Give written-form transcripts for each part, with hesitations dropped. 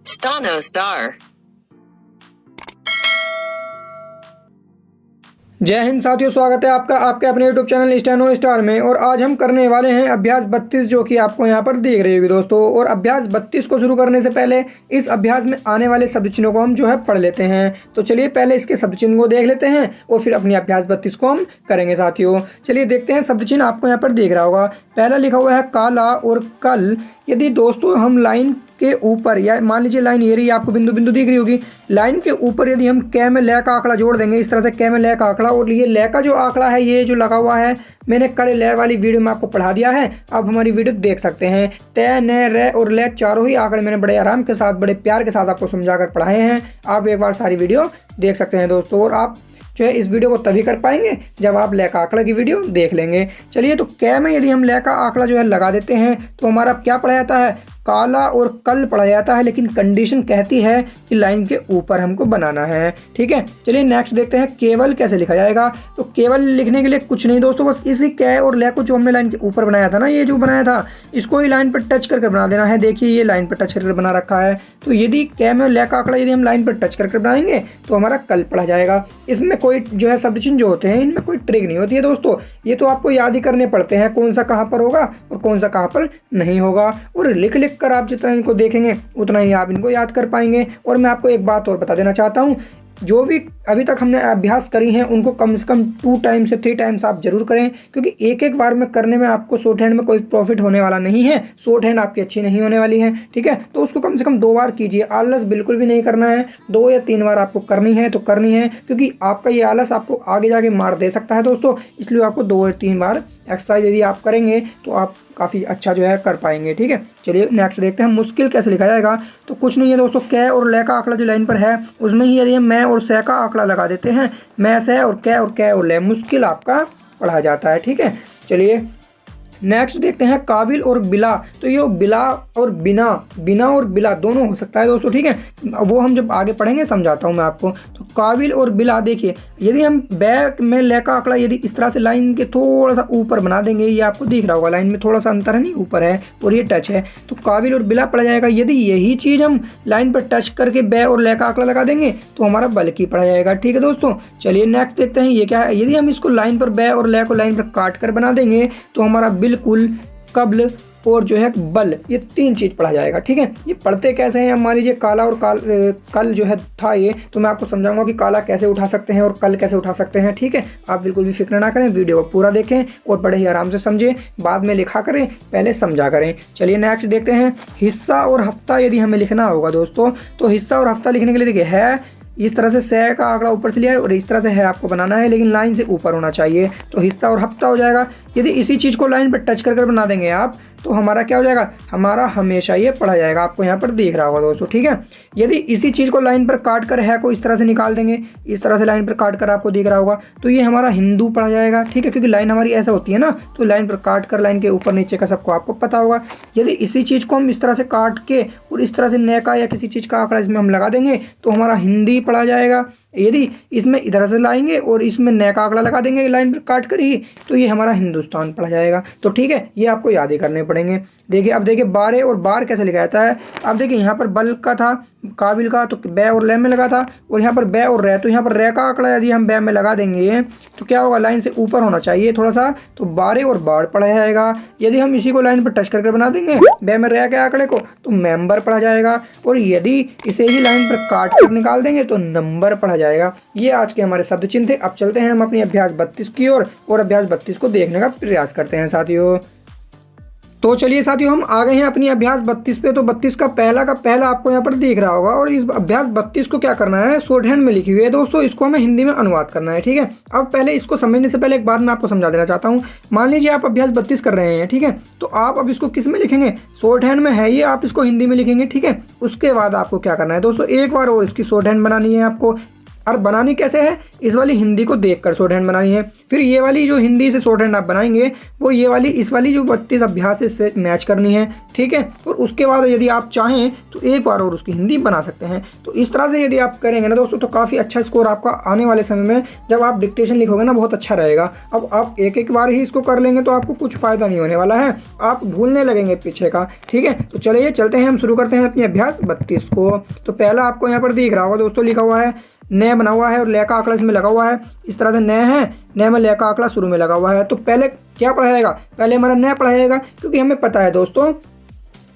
Stano star. जय हिंद साथियों, स्वागत है आपका आपके अपने YouTube चैनल स्टेनो स्टार में। और आज हम करने वाले हैं अभ्यास 32, जो कि आपको यहाँ पर दिख रही होगी दोस्तों। और अभ्यास 32 को शुरू करने से पहले इस अभ्यास में आने वाले शब्द चिन्हों को हम जो है पढ़ लेते हैं। तो चलिए पहले इसके शब्द चिन्ह को देख लेते हैं और फिर अपनी अभ्यास 32 को हम करेंगे साथियों। चलिए देखते हैं शब्द चिन्ह आपको यहाँ पर दिख रहा होगा। पहला लिखा हुआ है काला और कल। यदि दोस्तों हम लाइन के ऊपर, या मान लीजिए लाइन ये रही, आपको बिंदु बिंदु दिख रही होगी, लाइन के ऊपर यदि हम कै में लय का आंकड़ा जोड़ देंगे, इस तरह से कै में लय का आंकड़ा, और ये लय का जो आंकड़ा है ये जो लगा हुआ है, मैंने कल लय वाली वीडियो में आपको पढ़ा दिया है, आप हमारी वीडियो देख सकते हैं। तय, न, र और लय चारों ही आंकड़े मैंने बड़े आराम के साथ, बड़े प्यार के साथ आपको समझाकर पढ़ाए हैं। आप एक बार सारी वीडियो देख सकते हैं दोस्तों। और आप जो है इस वीडियो को तभी कर पाएंगे जब आप लय का आंकड़ा की वीडियो देख लेंगे। चलिए, तो कै में यदि हम लय का आंकड़ा जो है लगा देते हैं तो हमारा क्या पढ़ा जाता है, काला और कल पढ़ा जाता है, लेकिन कंडीशन कहती है कि लाइन के ऊपर हमको बनाना है। ठीक है, चलिए नेक्स्ट देखते हैं केवल कैसे लिखा जाएगा। तो केवल लिखने के लिए कुछ नहीं दोस्तों, बस इसी कै और लय को जो हमने लाइन के ऊपर बनाया था ना, ये जो बनाया था, इसको ही लाइन पर टच करके बना देना है। देखिए ये लाइन पर टच करके बना रखा है। तो यदि कै में लय का आंकड़ा यदि हम लाइन पर टच करके बनाएंगे तो हमारा कल पढ़ा जाएगा। इसमें कोई जो है शब्द चिन्ह जो होते हैं इनमें कोई ट्रिक नहीं होती है दोस्तों, ये तो आपको याद ही करने पड़ते हैं, कौन सा कहाँ पर होगा और कौन सा कहाँ पर नहीं होगा। और लिख लिख कर आप जितना इनको देखेंगे उतना ही आप इनको याद कर पाएंगे। और मैं आपको एक बात और बता देना चाहता हूँ, जो भी अभी तक हमने अभ्यास करी हैं उनको कम से कम 2 टाइम्स से 3 टाइम्स आप जरूर करें, क्योंकि एक एक बार में करने में आपको शॉर्ट हैंड में कोई प्रॉफिट होने वाला नहीं है, शॉर्ट हैंड आपकी अच्छी नहीं होने वाली है। ठीक है, तो उसको कम से कम 2 बार कीजिए, आलस बिल्कुल भी नहीं करना है। 2 या 3 बार आपको करनी है तो करनी है, क्योंकि आपका ये आलस आपको आगे जाके मार दे सकता है दोस्तों। इसलिए आपको 2 या 3 बार एक्सरसाइज यदि आप करेंगे तो आप काफ़ी अच्छा जो है कर पाएंगे। ठीक है, चलिए नेक्स्ट देखते हैं मुश्किल कैसे लिखा जाएगा। तो कुछ नहीं है दोस्तों, कै और लय का आंकड़ा जो लाइन पर है उसमें ही यदि हम मैं और सै का आंकड़ा लगा देते हैं, मैं सै और कै और लय, मुश्किल आपका पढ़ा जाता है। ठीक है, चलिए नेक्स्ट देखते हैं काबिल और बिला। तो ये बिला और बिना, बिना और बिला दोनों हो सकता है दोस्तों। ठीक है, वो हम जब आगे पढ़ेंगे समझाता हूँ मैं आपको। तो काबिल और बिला, देखिए यदि हम बैक में लय का आंकड़ा यदि इस तरह से लाइन के थोड़ा सा ऊपर बना देंगे, ये आपको दिख रहा होगा, लाइन में थोड़ा सा अंतर है, नहीं ऊपर है और ये टच है, तो काबिल और बिला पढ़ा जाएगा। यदि यही चीज़ हम लाइन पर टच करके बै और लय का आंकड़ा लगा देंगे तो हमारा बल्कि पढ़ा जाएगा। ठीक है दोस्तों, चलिए नेक्स्ट देखते हैं ये क्या है। यदि हम इसको लाइन पर बै और लय को लाइन पर काट कर बना देंगे तो हमारा बिल्कुल, कब्ल और जो है बल, ये 3 चीज़ पढ़ा जाएगा। ठीक है, ये पढ़ते कैसे हैं, मान लीजिए काला और कल जो है था ये, तो मैं आपको समझाऊंगा कि काला कैसे उठा सकते हैं और कल कैसे उठा सकते हैं। ठीक है, आप बिल्कुल भी फिक्र ना करें, वीडियो को पूरा देखें और बड़े ही आराम से समझें, बाद में लिखा करें, पहले समझा करें। चलिए नेक्स्ट देखते हैं हिस्सा और हफ्ता यदि हमें लिखना होगा दोस्तों। तो हिस्सा और हफ्ता लिखने के लिए देखिए, है इस तरह से सै का आंकड़ा ऊपर से लिया है और इस तरह से है आपको बनाना है, लेकिन लाइन से ऊपर होना चाहिए, तो हिस्सा और हफ्ता हो जाएगा। यदि इसी चीज़ को लाइन पर टच कर बना देंगे आप तो हमारा क्या हो जाएगा, हमारा हमेशा ये पढ़ा जाएगा, आपको यहाँ पर दिख रहा होगा दोस्तों। ठीक है, यदि इसी चीज़ को लाइन पर काट कर है को इस तरह से निकाल देंगे, इस तरह से लाइन पर काट कर आपको दिख रहा होगा, तो ये हमारा हिंदू पढ़ा जाएगा। ठीक है, क्योंकि लाइन हमारी ऐसा होती है ना, तो लाइन पर काट कर लाइन के ऊपर नीचे का सबको आपको पता होगा। यदि इसी चीज़ को हम इस तरह से काट के और इस तरह से न का या किसी चीज़ का आंकड़ा इसमें हम लगा देंगे तो हमारा हिंदी पढ़ा जाएगा। यदि इसमें इधर से लाएंगे और इसमें नया का आंकड़ा लगा देंगे लाइन पर काट कर ही, तो ये हमारा हिंदुस्तान पढ़ा जाएगा। तो ठीक है, ये आपको याद ही करने पड़ेंगे। देखिए अब देखिए बारे और बार कैसे लिखा जाता है। अब देखिए यहाँ पर बल का था, काबिल का, तो बै और लय में लगा था, और यहाँ पर बै और रै, तो यहाँ पर रै का आंकड़ा यदि हम बै में लगा देंगे तो क्या होगा, लाइन से ऊपर होना चाहिए थोड़ा सा, तो बारे और बाढ़ पढ़ा जाएगा। यदि हम इसी को लाइन पर टच करके बना देंगे बै में रै के आंकड़े को, तो मेंबर पढ़ा जाएगा। और यदि इसे ही लाइन पर काट कर निकाल देंगे तो नंबर पढ़ा जाएगा। ये आज के हमारे शब्द चिन्ह थे। अब चलते हैं हम अपनी अभ्यास 32 की ओर और अभ्यास 32 को देखने का प्रयास करते हैं साथियों। तो चलिए साथियों, हम आ गए हैं अपनी अभ्यास 32 पे। तो 32 का पहला आपको यहाँ पर दिख रहा होगा, और इस अभ्यास 32 को क्या करना है, शॉर्ट हैंड में लिखी हुई है दोस्तों, इसको हमें हिंदी में अनुवाद करना है। ठीक है, अब पहले इसको समझने से पहले एक बात मैं आपको समझा देना चाहता हूँ। मान लीजिए आप अभ्यास 32 कर रहे हैं, ठीक है, तो आप अब इसको किस में लिखेंगे, शॉर्ट हैंड में है ये, आप इसको हिंदी में लिखेंगे। ठीक है, उसके बाद आपको क्या करना है दोस्तों, एक बार और इसकी शॉर्ट हैंड बनानी है आपको। और बनानी कैसे है, इस वाली हिंदी को देखकर शॉर्ट हैंड बनानी है। फिर ये वाली जो हिंदी से शॉर्ट हैंड आप बनाएंगे वो ये वाली इस वाली जो 32 अभ्यास से मैच करनी है, ठीक है। और उसके बाद यदि आप चाहें तो एक बार और उसकी हिंदी बना सकते हैं। तो इस तरह से यदि आप करेंगे ना दोस्तों तो काफ़ी अच्छा स्कोर आपका आने वाले समय में जब आप डिक्टेशन लिखोगे ना बहुत अच्छा रहेगा। अब आप एक एक बार ही इसको कर लेंगे तो आपको कुछ फ़ायदा नहीं होने वाला है, आप भूलने लगेंगे पीछे का, ठीक है। तो चलिए चलते हैं, हम शुरू करते हैं अपनी अभ्यास 32 को। तो पहला आपको यहाँ पर दिख रहा होगा दोस्तों, लिखा हुआ है न बना हुआ है और ल का आंकड़ा इसमें लगा हुआ है। इस तरह से न है, न में ल का आंकड़ा शुरू में लगा हुआ है। तो पहले क्या पढ़ा जाएगा, पहले हमारा न पढ़ा जाएगा, क्योंकि हमें पता है दोस्तों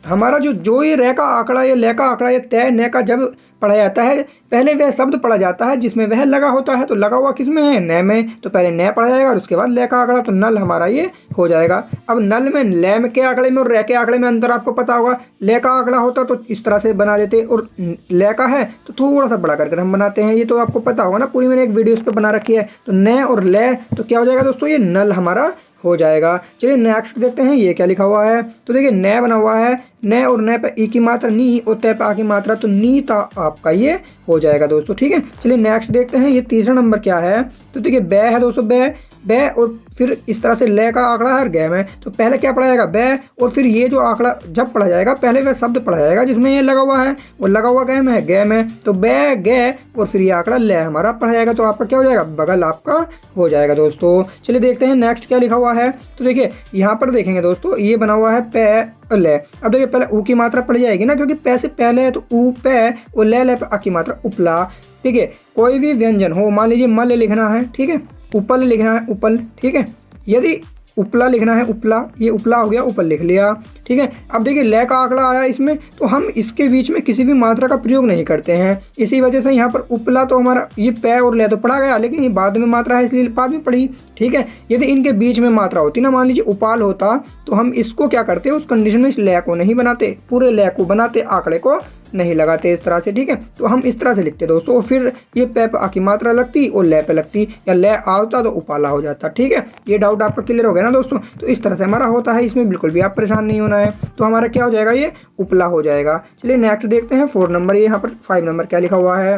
हमारा जो ये र का आंकड़ा, ये ल का आंकड़ा, ये तय न का जब पढ़ा जाता है पहले वह शब्द पढ़ा जाता है जिसमें वह लगा होता है। तो लगा हुआ किस में है, न में, तो पहले न पढ़ा जाएगा और उसके बाद ल का आंकड़ा, तो नल हमारा ये हो जाएगा। अब नल में ल में के आंकड़े में और र के आंकड़े में अंतर आपको पता होगा। ल का आंकड़ा होता तो इस तरह से बना देते और ल का है तो थोड़ा सा बड़ा करके हम बनाते हैं, ये तो आपको पता होगा ना, पूरी मैंने एक वीडियो इस पर बना रखी है। तो न और ल तो क्या हो जाएगा दोस्तों, ये नल हमारा हो जाएगा। चलिए नेक्स्ट देखते हैं ये क्या लिखा हुआ है। तो देखिए न बना हुआ है, न और न पे ई की मात्रा नी और तय पे आ की मात्रा, तो नी ता आपका ये हो जाएगा दोस्तों, ठीक है। चलिए नेक्स्ट देखते हैं ये तीसरा नंबर क्या है। तो देखिए बै है दोस्तों, बै और फिर इस तरह से ल का आंकड़ा है और गै में, तो पहले क्या पढ़ा जाएगा बै, और फिर ये जो आंकड़ा जब पढ़ा जाएगा पहले वह शब्द पढ़ा जाएगा जिसमें ये लगा हुआ है, वो लगा हुआ गै में है, गै में, तो बै गै और फिर ये आंकड़ा ल हमारा पढ़ा जाएगा। तो आपका क्या हो जाएगा, बगल आपका हो जाएगा दोस्तों। चलिए देखते हैं नेक्स्ट क्या लिखा हुआ है। तो देखिए यहाँ पर देखेंगे दोस्तों ये बना हुआ है पै और ले। अब देखिए पहले ऊ की मात्रा पड़ जाएगी ना, क्योंकि पै से पहले है तो ऊ पै और ले पे आ की मात्रा उपला, ठीक है। कोई भी व्यंजन हो, मान लीजिए मल लिखना है, ठीक है, उपल लिखना है, उपल, ठीक है। यदि उपला लिखना है, उपला, ये उपला हो गया, उपल लिख लिया, ठीक है। अब देखिए ल का आंकड़ा आया इसमें, तो हम इसके बीच में किसी भी मात्रा का प्रयोग नहीं करते हैं, इसी वजह से यहाँ पर उपला तो हमारा ये पै और ले तो पढ़ा गया, लेकिन ये बाद में मात्रा है इसलिए बाद में पढ़ी, ठीक है। यदि इनके बीच में मात्रा होती ना, मान लीजिए उपाल होता, तो हम इसको क्या करते, उस कंडीशन में इस ल को नहीं बनाते, पूरे ल को बनाते, आंकड़े को नहीं लगाते इस तरह से, ठीक है। तो हम इस तरह से लिखते दोस्तों, फिर ये पे आ की मात्रा लगती और ले पे लगती, या ले आता तो उपाला हो जाता, ठीक है। ये डाउट आपका क्लियर हो गया ना दोस्तों। तो इस तरह से हमारा होता है, इसमें बिल्कुल भी आप परेशान नहीं होना है। तो हमारा क्या हो जाएगा, ये उपला हो जाएगा। चलिए नेक्स्ट देखते हैं 4 नंबर, यहाँ पर 5 नंबर क्या लिखा हुआ है।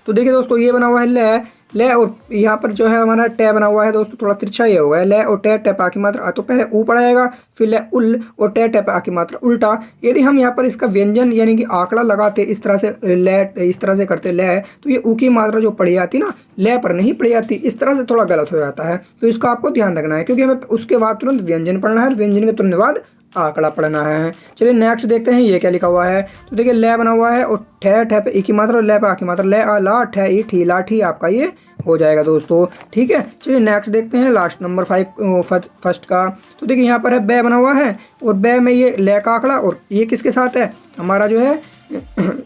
तो देखिए दोस्तों ये बना हुआ है ले और यहाँ पर जो है हमारा टै बना हुआ है दोस्तों, थोड़ा तिरछा ये होगा, ले और टै, टै पे की मात्रा, तो पहले ऊ पड़ा जाएगा, फिर ले उल और टै, टै पे की मात्रा उल्टा। यदि हम यहाँ पर इसका व्यंजन यानी कि आंकड़ा लगाते इस तरह से, ले इस तरह से करते ले, तो ये ऊ की मात्रा जो पड़ी जाती ना, ले पर नहीं पड़ी जाती, इस तरह से थोड़ा गलत हो जाता है। तो इसका आपको ध्यान रखना है, क्योंकि हमें उसके बाद तुरंत व्यंजन पढ़ना है, व्यंजन के तुरंत बाद आंकड़ा पढ़ना है। चलिए नेक्स्ट देखते हैं ये क्या लिखा हुआ है। तो देखिए ले बना हुआ है और ठे, ठे पे ई की मात्रा और ले पे आ की मात्रा, ले आ ला ठे ई ठी लाठी, आपका ये हो जाएगा दोस्तों, ठीक है। चलिए नेक्स्ट देखते हैं लास्ट नंबर 5 फर्स्ट का। तो देखिए यहाँ पर है बै बना हुआ है और बै में ये ले का आंकड़ा, और ये किसके साथ है, हमारा जो है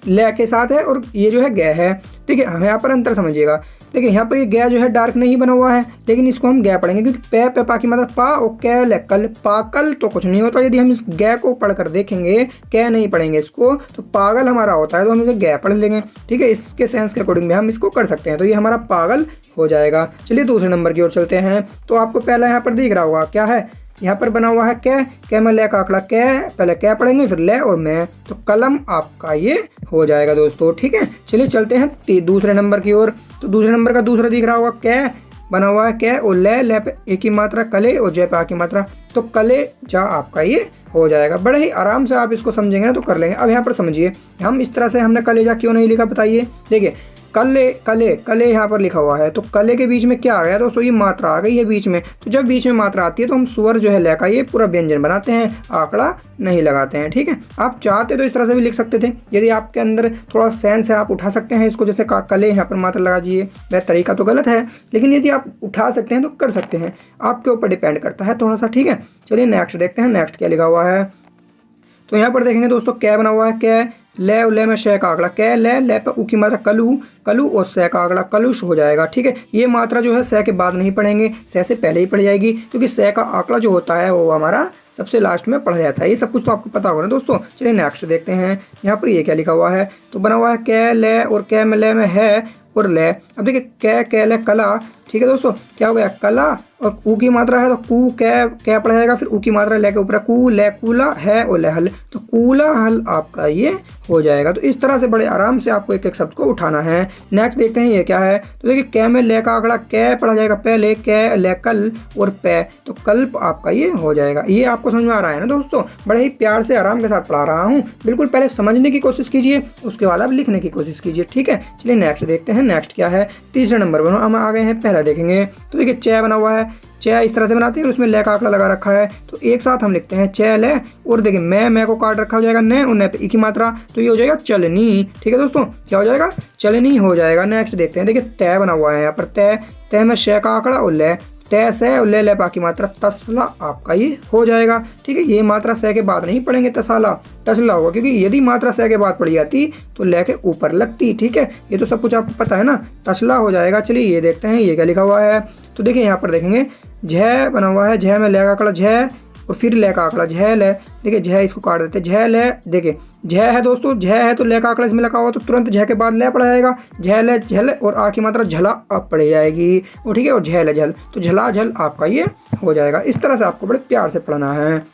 ले के साथ है, और ये जो है गै है, ठीक है। हम यहाँ पर अंतर समझिएगा। देखिए यहाँ पर ये गै जो है डार्क नहीं बना हुआ है, लेकिन इसको हम गै पढ़ेंगे, क्योंकि पे पे पा की मतलब पा और कै ले कल, पाकल तो कुछ नहीं होता। यदि हम इस गै को पढ़कर देखेंगे, कै नहीं पढ़ेंगे इसको, तो पागल हमारा होता है, तो हम इसे गै पढ़ लेंगे, ठीक है। इसके सेंस के अकॉर्डिंग में हम इसको कर सकते हैं, तो ये हमारा पागल हो जाएगा। चलिए दूसरे नंबर की ओर चलते हैं। तो आपको पहला यहाँ पर दिख रहा होगा क्या है, यहाँ पर बना हुआ है कै में ले का आंकड़ा, कै पहले कै पढ़ेंगे फिर ले और मैं, तो कलम आपका ये हो जाएगा दोस्तों, ठीक है। चलिए चलते हैं दूसरे नंबर की ओर। तो दूसरे नंबर का दूसरा दिख रहा होगा कै बना हुआ है, कै और ले पे एक की मात्रा, कले और जय पे आ की मात्रा, तो कले जा आपका ये हो जाएगा। बड़े ही आराम से आप इसको समझेंगे ना तो कर लेंगे। अब यहाँ पर समझिए, हम इस तरह से हमने कलेजा क्यों नहीं लिखा बताइए। देखिए कले कले कले यहाँ पर लिखा हुआ है, तो कले के बीच में क्या आ गया दोस्तों, ये मात्रा आ गई है बीच में। तो जब बीच में मात्रा आती है तो हम स्वर जो है ले का ये पूरा व्यंजन बनाते हैं, आंकड़ा नहीं लगाते हैं, ठीक है। आप चाहते तो इस तरह से भी लिख सकते थे, यदि आपके अंदर थोड़ा सेंस है आप उठा सकते हैं इसको, जैसे कले यहाँ पर मात्रा लगा दीजिए, वह तरीका तो गलत है, लेकिन यदि आप उठा सकते हैं तो कर सकते हैं, आपके ऊपर डिपेंड करता है थोड़ा सा, ठीक है। चलिए नेक्स्ट देखते हैं, नेक्स्ट क्या लिखा हुआ है। तो यहाँ पर देखेंगे दोस्तों कै बना हुआ है, कै ले और ले में शय का आंकड़ा, कै ले पे ऊ की मात्रा कलू, कलू और सै का आंकड़ा कलुष हो जाएगा, ठीक है। ये मात्रा जो है सै के बाद नहीं पढ़ेंगे, सै से पहले ही पढ़ जाएगी, क्योंकि सै का आंकड़ा जो होता है वो हमारा सबसे लास्ट में पढ़ा जाता है। ये सब कुछ तो आपको पता होगा ना दोस्तों। चलिए नेक्स्ट देखते हैं, यहाँ पर ये क्या लिखा हुआ है। तो बना हुआ है कै ले और कै में ले में है और ले। अब देखिए कै ले कला, ठीक है दोस्तों, क्या हो गया कला, और ऊ की मात्रा है तो कू कै पड़ जाएगा, फिर ऊ की मात्रा ले के ऊपर कू ले कूला है और ले हल, तो कूला हल आपका ये हो जाएगा। तो इस तरह से बड़े आराम से आपको एक एक शब्द को उठाना है। नेक्स्ट देखते हैं ये क्या है, तो देखिए कै में ले का आंकड़ा कै पढ़ा जाएगा, पहले कै ले कल और पै, तो कल्प आपका ये हो जाएगा। ये आपको समझ में आ रहा है ना दोस्तों, बड़े ही प्यार से आराम के साथ पढ़ा रहा हूँ, बिल्कुल पहले समझने की कोशिश कीजिए, उसके बाद आप लिखने की कोशिश कीजिए, ठीक है। चलिए नेक्स्ट देखते हैं। नेक्स्ट क्या है, तीसरे नंबर पर हम आ गए हैं, पहला देखेंगे। तो देखिए च बना हुआ है, च इस तरह से बनाते हैं और उसमें ले का आंकड़ा लगा रखा है, तो एक साथ हम लिखते हैं च ले, और देखिए मैं को काट रखा हो जाएगा न, और न पे ई की मात्रा, तो ये हो जाएगा चलनी, ठीक है दोस्तों, क्या हो जाएगा चलनी हो जाएगा। नेक्स्ट देखते हैं, देखिए तय बना हुआ है यहाँ पर, तय में श का आंकड़ा और ले, तय से और ले पा की मात्रा तसला आपका ये हो जाएगा, ठीक है। ये मात्रा से के बाद नहीं पढ़ेंगे, तसला होगा, क्योंकि यदि मात्रा से के बाद पड़ी जाती तो ले के ऊपर लगती, ठीक है। ये तो सब कुछ आपको पता है ना, तसला हो जाएगा। चलिए ये देखते हैं ये क्या लिखा हुआ है, तो देखिए यहाँ पर देखेंगे झ बना हुआ है, झ में ले का आंकड़ा झ और फिर ले का आंकड़ा झ ले, देखिए झ इसको काट देते हैं, झ ले, देखिए झ है दोस्तों, झ है तो ले का आंकड़ा इसमें लगा हुआ, तो तुरंत झ के बाद ले पड़ जाएगा, झ ले झल, और आ की मात्रा झला अब पड़ जाएगी, और ठीक है, और झ ले झल, तो झला झल आपका ये हो जाएगा। इस तरह से आपको बड़े प्यार से पढ़ना है।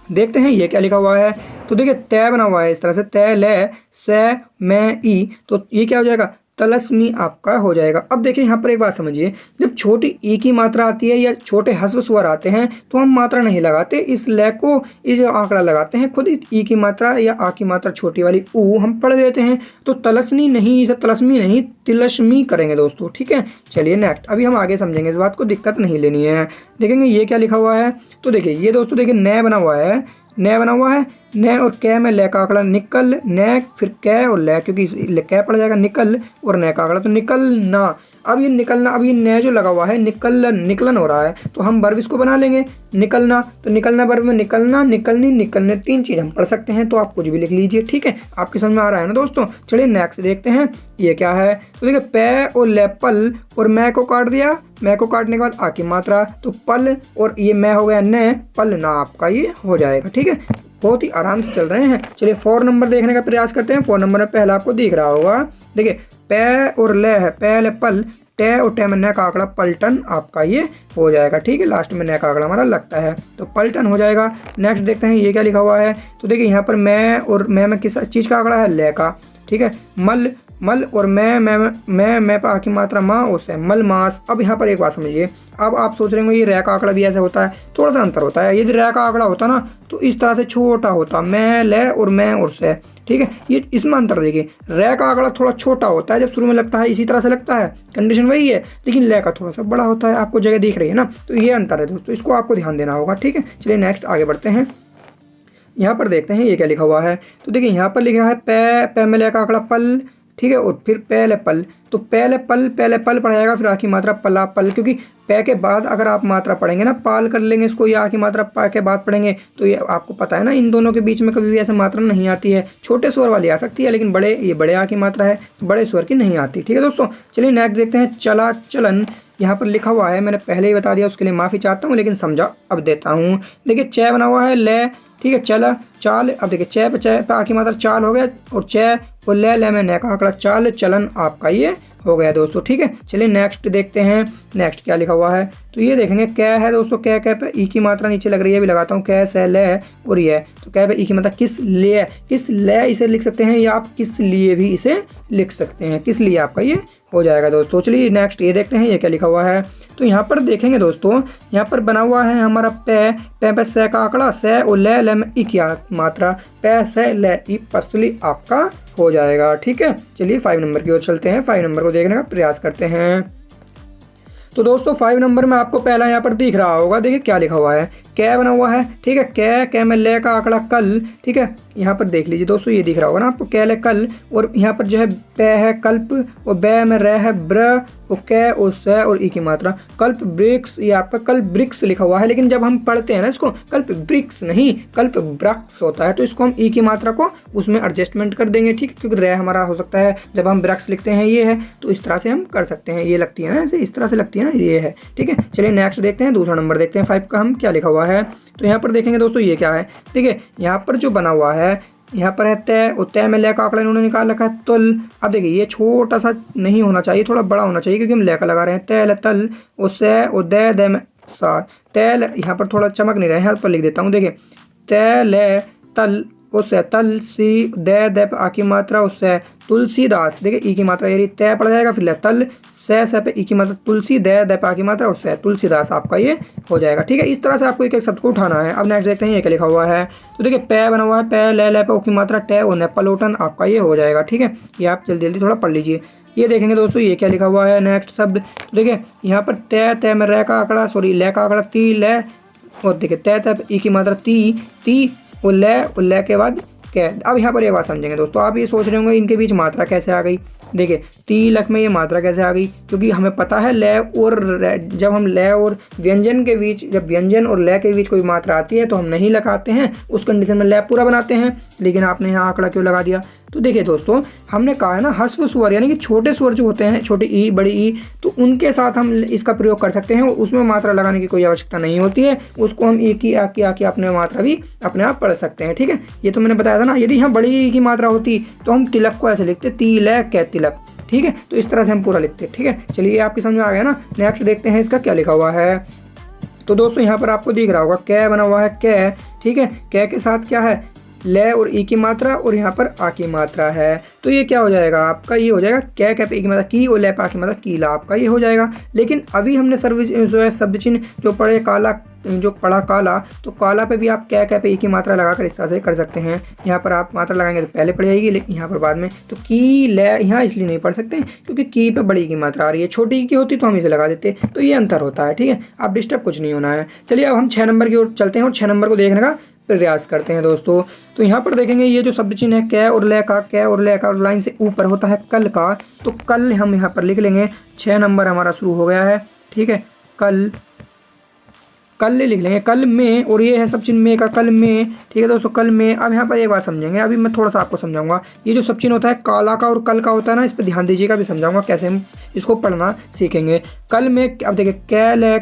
देखते हैं ये क्या लिखा हुआ है, तो देखिए तय बना हुआ है इस तरह से, तय ले से मैं ई, तो ये क्या हो जाएगा तलस्मी आपका हो जाएगा। अब देखिए यहाँ पर एक बात समझिए, जब छोटी ई की मात्रा आती है या छोटे ह्रस्व स्वर आते हैं तो हम मात्रा नहीं लगाते, इस ले को इस आंकड़ा लगाते हैं, खुद ई की मात्रा या आ की मात्रा छोटी वाली ऊ हम पढ़ लेते हैं, तो तलस्मी नहीं, इसे तलस्मी नहीं तिलस्मी करेंगे दोस्तों, ठीक है। चलिए नेक्स्ट, अभी हम आगे समझेंगे, इस बात को दिक्कत नहीं लेनी है। देखेंगे ये क्या लिखा हुआ है, तो देखिए ये दोस्तों देखिए न बना हुआ है, न बना हुआ है, न और कै में ले का आंकड़ा निकल, न फिर कै और ले, क्योंकि कै पड़ जाएगा निकल और न का आंकड़ा, तो निकलना। अब ये निकलना, अब ये न जो लगा हुआ है निकलन हो रहा है, तो हम वर्ब इसको बना लेंगे निकलना, तो निकलना वर्ब में निकलना, निकलनी, निकलने, तीन चीज़ हम पढ़ सकते हैं, तो आप कुछ भी लिख लीजिए, ठीक है। आपकी समझ में आ रहा है ना दोस्तों। चलिए नेक्स्ट देखते हैं ये क्या है, तो देखिए पै और ले पल, और मैं को काट दिया, मैं को काटने के बाद आ की मात्रा, तो पल और ये मैं हो गया न, पल ना आपका ये हो जाएगा, ठीक है। बहुत ही आराम से चल रहे हैं। चलिए 4 नंबर देखने का प्रयास करते हैं। 4 नंबर में पहला आपको दिख रहा होगा, देखिए पै और ले है, पहले पल, टे और टे में न का आंकड़ा पलटन आपका ये हो जाएगा, ठीक है। लास्ट में न का आंकड़ा हमारा लगता है तो पलटन हो जाएगा। नेक्स्ट देखते हैं ये क्या लिखा हुआ है, तो देखिए यहाँ पर मैं और मैं में किस चीज़ का आंकड़ा है, ले का, ठीक है। मल और मैं पर की मात्रा माँ उसे मल मास। अब यहाँ पर एक बात समझिए, अब आप सोच रहे होंगे ये रै का आंकड़ा भी ऐसे होता है, थोड़ा सा अंतर होता है। यदि रै का आंकड़ा होता ना तो इस तरह से छोटा होता, मैं ले और मैं और से, ठीक है। ये इसमें अंतर देखिए, रै का आंकड़ा थोड़ा छोटा होता है जब शुरू में लगता है, इसी तरह से लगता है, कंडीशन वही है, लेकिन ले का थोड़ा सा बड़ा होता है, आपको जगह दिख रही है ना, तो ये अंतर है दोस्तों, इसको आपको ध्यान देना होगा, ठीक है। चलिए नेक्स्ट आगे बढ़ते हैं। यहाँ पर देखते हैं ये क्या लिखा हुआ है, तो देखिए यहाँ पर लिखा है पै में ले का आंकड़ा पल, ठीक है, और फिर पहले पल, तो पहले पल पढ़ा जाएगा, फिर आ की मात्रा पला पल, क्योंकि पै के बाद अगर आप मात्रा पढ़ेंगे ना, पाल कर लेंगे इसको, या आ की मात्रा पा के बाद पढ़ेंगे, तो ये आपको पता है ना, इन दोनों के बीच में कभी भी ऐसे मात्रा नहीं आती है। छोटे स्वर वाली आ सकती है, लेकिन ये बड़े आ की मात्रा है, बड़े स्वर की नहीं आती, ठीक है दोस्तों। चलिए नेक्स्ट देखते हैं, चला चलन यहाँ पर लिखा हुआ है, मैंने पहले ही बता दिया, उसके लिए माफ़ी चाहता हूँ, लेकिन समझा अब देता हूँ। देखिए च बना हुआ है, ले, ठीक है, चला चाल। अब देखिए च पे आ की मात्रा चाल हो गया, और च और ले में न का आंकड़ा चाल चलन आपका ये हो गया दोस्तों, ठीक है। चलिए नेक्स्ट देखते हैं, नेक्स्ट क्या लिखा हुआ है, तो ये देखेंगे कै है दोस्तों, कै पे ई की मात्रा नीचे लग रही है, भी लगाता हूँ, कै से ले और ये, तो कै पे ई की मात्रा किस लिए इसे लिख सकते हैं, या आप किस लिए भी इसे लिख सकते हैं, किस लिए आपका ये हो जाएगा दोस्तों। चलिए नेक्स्ट ये देखते हैं ये क्या लिखा हुआ है, तो यहाँ पर देखेंगे दोस्तों, यहाँ पर बना हुआ है हमारा पै पे से का आंकड़ा, से और ले में ई की मात्रा, पै से ले ई पसली आपका हो जाएगा, ठीक है। चलिए 5 नंबर की ओर चलते हैं, 5 नंबर को देखने का प्रयास करते हैं। तो दोस्तों 5 नंबर में आपको पहला यहाँ पर दिख रहा होगा, देखिए क्या लिखा हुआ है, कै बना हुआ है, ठीक है, कै में ले का आंकड़ा कल, ठीक है। यहाँ पर देख लीजिए दोस्तों, ये दिख रहा होगा ना आपको, कै ले कल, और यहाँ पर जो है पै है कल्प, और बै में रह है ब्र, और कै और स और ई की मात्रा कल्प ब्रिक्स, ये आपका कल्प ब्रिक्स लिखा हुआ है, लेकिन जब हम पढ़ते हैं ना इसको, कल्प ब्रिक्स नहीं कल्प ब्रक्स होता है, तो इसको हम ई की मात्रा को उसमें एडजस्टमेंट कर देंगे, ठीक है, क्योंकि रह हमारा हो सकता है, जब हम ब्रक्स लिखते हैं ये है, तो इस तरह से हम कर सकते हैं, ये लगती है ना ऐसे, इस तरह से लगती है ना, ये है, ठीक है। चलिए नेक्स्ट देखते हैं, दूसरा नंबर देखते हैं 5 का हम क्या लिखा हुआ है, तो यहाँ पर देखेंगे दोस्तों ये क्या है, देखिए यहाँ पर जो बना हुआ है यहाँ पर है तय, और तय में लय का आंकड़ा इन्होंने निकाल रखा है तुल। अब देखिए ये छोटा सा नहीं होना चाहिए, थोड़ा बड़ा होना चाहिए क्योंकि हम लय का लगा रहे हैं। तैल तल और से और दय दय में सा। तैल यहाँ पर थोड़ा चमक नहीं रहा है, यहाँ पर लिख देता हूँ। देखिए तैल तल उससे तल सी दय दय आ की मात्रा उससे तुलसीदास। देखिए ई की मात्रा ये तय पड़ जाएगा, फिर तल से पे ई की मात्रा तुलसी दय दय पा की मात्रा उससे तुलसीदास आपका ये हो जाएगा। ठीक है, इस तरह से आपको एक एक शब्द को उठाना है। अब नेक्स्ट देखते हैं ये क्या लिखा हुआ है। तो देखिए पै बना हुआ है, पै ले पे ओ की मात्रा टै और पलोटन आपका ये हो जाएगा। ठीक है, ये आप जल्दी जल्दी थोड़ा पढ़ लीजिए। ये देखेंगे दोस्तों ये क्या लिखा हुआ है नेक्स्ट शब्द। तो देखिए यहाँ पर तय में रै का आंकड़ा सॉरी लय का आंकड़ा ती ले, और देखिए तय ई की मात्रा ती और लय के बाद क्या। अब यहाँ पर एक बात समझेंगे दोस्तों, आप ये सोच रहे होंगे इनके बीच मात्रा कैसे आ गई। देखिए तिलक में ये मात्रा कैसे आ गई, क्योंकि हमें पता है लय और जब हम लय और व्यंजन के बीच, जब व्यंजन और लय के बीच कोई मात्रा आती है तो हम नहीं लगाते हैं, उस कंडीशन में लय पूरा बनाते हैं। लेकिन आपने यहाँ आंकड़ा क्यों लगा दिया। तो देखिए दोस्तों हमने कहा है ना ह्रस्व स्वर यानी कि छोटे स्वर जो होते हैं, छोटे ई बड़ी ई, तो उनके साथ हम इसका प्रयोग कर सकते हैं, उसमें मात्रा लगाने की कोई आवश्यकता नहीं होती है। उसको हम एक ही आके अपने मात्रा भी अपने आप पढ़ सकते हैं। ठीक है, ये तो मैंने बताया था ना। यदि यहाँ बड़ी ई की मात्रा होती तो हम तिलक को ऐसे लिखते तिलक कै तिलक। ठीक है, तो इस तरह से हम पूरा लिखते हैं। ठीक है, चलिए आपकी समझ में आ गया ना। नेक्स्ट देखते हैं इसका क्या लिखा हुआ है। तो दोस्तों यहाँ पर आपको दिख रहा होगा कै बना हुआ है कै। ठीक है, कै के साथ क्या है लय और ई की मात्रा और यहाँ पर आ की मात्रा है। तो ये क्या हो जाएगा आपका, ये हो जाएगा कै पे ई की मात्रा की और लय पे आ की मात्रा कीला, आपका ये हो जाएगा। लेकिन अभी हमने जो है शब्द चिन्ह जो पढ़े काला, जो पढ़ा काला, तो काला पे भी आप कै पे ई की मात्रा लगाकर इस तरह से कर सकते हैं। यहाँ पर आप मात्रा लगाएंगे तो पहले पड़ जाएगी, लेकिन यहाँ पर बाद में। तो की लय यहाँ इसलिए नहीं पढ़ सकते क्योंकि की पे बड़ी की मात्रा आ रही है, छोटी की होती तो हम इसे लगा देते। तो ये अंतर होता है। ठीक है, आप डिस्टर्ब कुछ नहीं होना है। चलिए अब हम 6 नंबर की ओर चलते हैं और 6 नंबर को देखने का प्रयास करते हैं दोस्तों। तो यहाँ पर देखेंगे ये जो शब्द चिन्ह है कै और लय का और लाइन से ऊपर होता है कल का, तो कल हम यहाँ पर लिख लेंगे। 6 नंबर हमारा शुरू हो गया है। ठीक है, कल लिख लेंगे, कल में, और ये है सब चिन्ह में का कल में। ठीक है दोस्तों, कल में। अब यहाँ पर एक बात समझेंगे, अभी मैं थोड़ा सा आपको समझाऊंगा। ये जो सब चिन्ह होता है काला का और कल का होता है ना, इस पर ध्यान दीजिएगा, भी समझाऊंगा कैसे हम इसको पढ़ना सीखेंगे। कल में अब देखिए कै